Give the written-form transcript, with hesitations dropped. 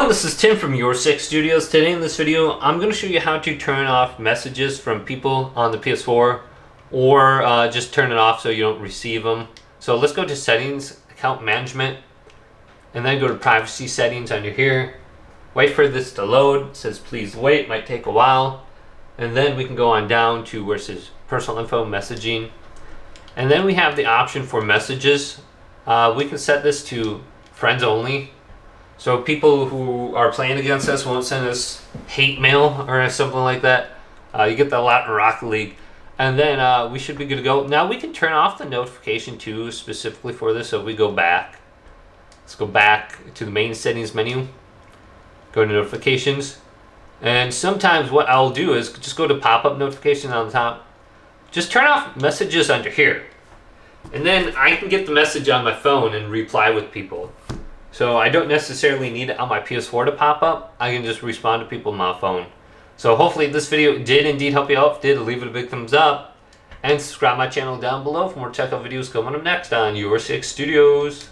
everyone, this is Tim from Your Six Studios. Today in this video, I'm going to show you how to turn off messages from people on the PS4 or just turn it off so you don't receive them. So let's go to Settings, Account Management, and then go to Privacy Settings under here. Wait for this to load. It says please wait, might take a while. And then we can go on down to where it says Personal Info, Messaging. And then we have the option for messages. We can set this to friends only. So people who are playing against us won't send us hate mail or something like that. You get that a lot in Rocket League. And then we should be good to go. Now we can turn off the notification too, specifically for this. So if we go back, let's go back to the main settings menu, go to notifications. And sometimes what I'll do is just go to pop-up notifications on the top. Just turn off messages under here. And then I can get the message on my phone and reply with people. So I don't necessarily need it on my PS4 to pop up. I can just respond to people on my phone. So hopefully this video did indeed help you out. If it did, leave it a big thumbs up. And subscribe my channel down below for more tech videos coming up next on Your Six Studios.